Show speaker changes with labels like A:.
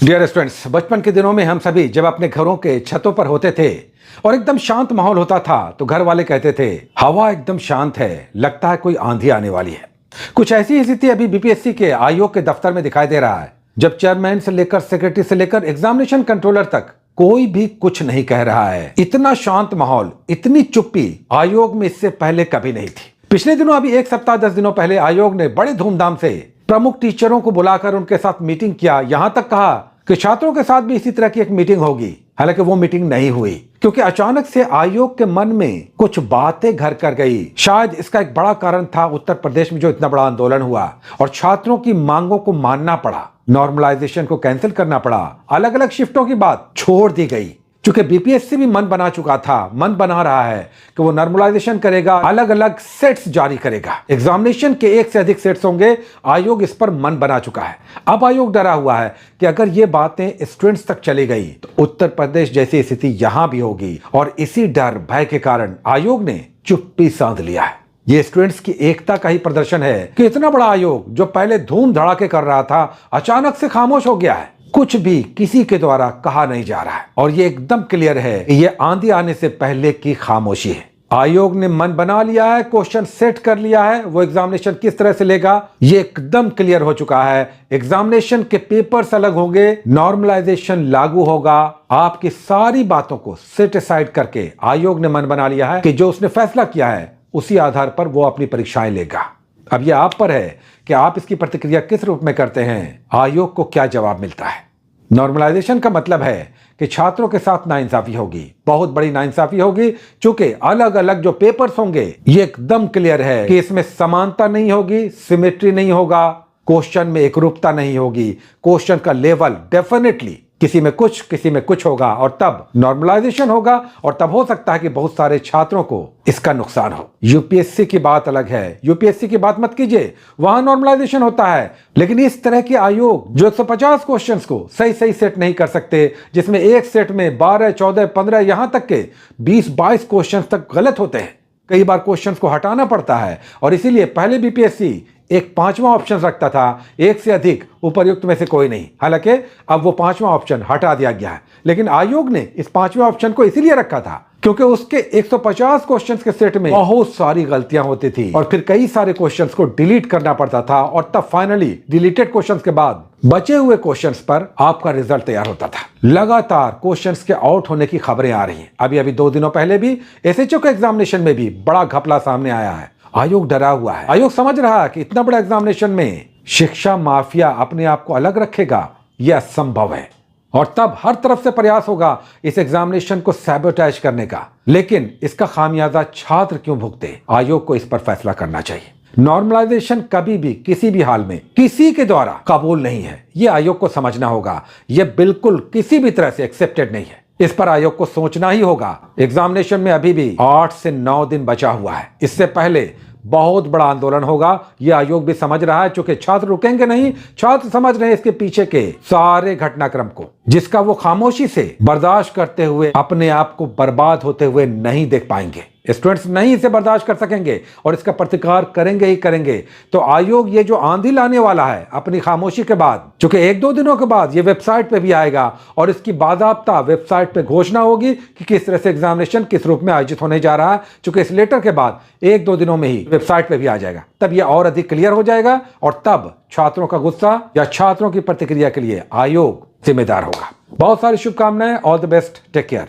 A: Dear students, बचपन के दिनों में हम सभी जब अपने घरों के छतों पर होते थे और एकदम शांत माहौल होता था तो घर वाले कहते थे हवा एकदम शांत है, लगता है कोई आंधी आने वाली है। कुछ ऐसी ही स्थिति अभी बीपीएससी के आयोग के दफ्तर में दिखाई दे रहा है, जब चेयरमैन से लेकर सेक्रेटरी से लेकर एग्जामिनेशन कंट्रोलर तक कोई भी कुछ नहीं कह रहा है। इतना शांत माहौल, इतनी चुप्पी आयोग में इससे पहले कभी नहीं थी। पिछले दिनों अभी एक सप्ताह 10 दिनों पहले आयोग ने बड़े धूमधाम से प्रमुख टीचरों को बुलाकर उनके साथ मीटिंग किया, यहां तक कहा कि छात्रों के साथ भी इसी तरह की एक मीटिंग होगी। हालांकि वो मीटिंग नहीं हुई क्योंकि अचानक से आयोग के मन में कुछ बातें घर कर गई। शायद इसका एक बड़ा कारण था उत्तर प्रदेश में जो इतना बड़ा आंदोलन हुआ और छात्रों की मांगों को मानना पड़ा, नॉर्मलाइजेशन को कैंसिल करना पड़ा, अलग अलग शिफ्टों की बात छोड़ दी गई। क्योंकि बीपीएससी भी मन बना चुका था, मन बना रहा है कि वो नॉर्मलाइजेशन करेगा, अलग अलग सेट्स जारी करेगा, एग्जामिनेशन के एक से अधिक सेट्स होंगे। आयोग इस पर मन बना चुका है। अब आयोग डरा हुआ है कि अगर ये बातें स्टूडेंट्स तक चली गई तो उत्तर प्रदेश जैसी स्थिति यहां भी होगी और इसी डर भय के कारण आयोग ने चुप्पी साध लिया है। ये स्टूडेंट्स की एकता का ही प्रदर्शन है कि इतना बड़ा आयोग जो पहले धूम धड़ाके कर रहा था अचानक से खामोश हो गया है। कुछ भी किसी के द्वारा कहा नहीं जा रहा है और ये एकदम क्लियर है कि ये आंधी आने से पहले की खामोशी है। आयोग ने मन बना लिया है, क्वेश्चन सेट कर लिया है, वो एग्जामिनेशन किस तरह से लेगा ये एकदम क्लियर हो चुका है। एग्जामिनेशन के पेपर्स अलग होंगे, नॉर्मलाइजेशन लागू होगा। आपकी सारी बातों को सेट असाइड करके आयोग ने मन बना लिया है कि जो उसने फैसला किया है उसी आधार पर वो अपनी परीक्षाएं लेगा। अब ये आप पर है कि आप इसकी प्रतिक्रिया किस रूप में करते हैं, आयोग को क्या जवाब मिलता है। नॉर्मलाइजेशन का मतलब है कि छात्रों के साथ नाइंसाफी होगी, बहुत बड़ी नाइंसाफी होगी। चूंकि अलग अलग जो पेपर्स होंगे ये एकदम क्लियर है कि इसमें समानता नहीं होगी, सिमेट्री नहीं होगा, क्वेश्चन में एकरूपता नहीं होगी, क्वेश्चन का लेवल डेफिनेटली किसी में कुछ होगा और तब नॉर्मलाइजेशन होगा और तब हो सकता है कि बहुत सारे छात्रों को इसका नुकसान हो। यूपीएससी की बात अलग है, यूपीएससी की बात मत कीजिए, वहां नॉर्मलाइजेशन होता है। लेकिन इस तरह के आयोग जो 150 क्वेश्चंस को सही सेट नहीं कर सकते, जिसमें एक सेट में 12, 14, 15 यहां तक के 20-22 क्वेश्चंस तक गलत होते हैं, कई बार क्वेश्चंस को हटाना पड़ता है और इसीलिए पहले बीपीएससी एक 5वां ऑप्शन रखता था, एक से अधिक उपर्युक्त में से कोई नहीं। हालांकि अब वो 5वां ऑप्शन हटा दिया गया है, लेकिन आयोग ने इस 5वें ऑप्शन को इसीलिए रखा था क्योंकि उसके 150 क्वेश्चंस के सेट में बहुत सारी गलतियां होती थी और फिर कई सारे क्वेश्चंस को डिलीट करना पड़ता था और तब फाइनली डिलीटेड क्वेश्चंस के बाद बचे हुए क्वेश्चंस पर आपका रिजल्ट तैयार होता था। लगातार क्वेश्चंस के आउट होने की खबरें आ रही हैं। अभी 2 दिनों पहले भी एसएचओ के एग्जामिनेशन में भी बड़ा घपला सामने आया है। आयोग डरा हुआ है। आयोग समझ रहा है कि इतना बड़ा एग्जामिनेशन में शिक्षा माफिया अपने आप को अलग रखेगा, यह असंभव है और तब हर तरफ से प्रयास होगा इस एग्जामिनेशन को सैबोटेज करने का। लेकिन इसका खामियाजा छात्र क्यों भुगते? आयोग को इस पर फैसला करना चाहिए। नॉर्मलाइजेशन कभी भी किसी भी हाल में किसी के द्वारा कबूल नहीं है, यह आयोग को समझना होगा। यह बिल्कुल किसी भी तरह से एक्सेप्टेड नहीं है, इस पर आयोग को सोचना ही होगा। एग्जामिनेशन में अभी भी 8 से 9 दिन बचा हुआ है, इससे पहले बहुत बड़ा आंदोलन होगा, यह आयोग भी समझ रहा है। चूंकि छात्र रुकेंगे नहीं, छात्र समझ रहे हैं इसके पीछे के सारे घटनाक्रम को, जिसका वो खामोशी से बर्दाश्त करते हुए अपने आप को बर्बाद होते हुए नहीं देख पाएंगे। स्टूडेंट्स नहीं इसे बर्दाश्त कर सकेंगे और इसका प्रतिकार करेंगे ही करेंगे। तो आयोग ये जो आंधी लाने वाला है अपनी खामोशी के बाद, चूंकि 1-2 दिनों के बाद ये वेबसाइट पे भी आएगा और इसकी बाकायदा वेबसाइट पे घोषणा होगी कि किस तरह से एग्जामिनेशन किस रूप में आयोजित होने जा रहा है। चूंकि इस लेटर के बाद 1-2 दिनों में ही वेबसाइट पे भी आ जाएगा, तब यह और अधिक क्लियर हो जाएगा और तब छात्रों का गुस्सा या छात्रों की प्रतिक्रिया के लिए आयोग जिम्मेदार होगा। बहुत सारी शुभकामनाएं, all the best, take care.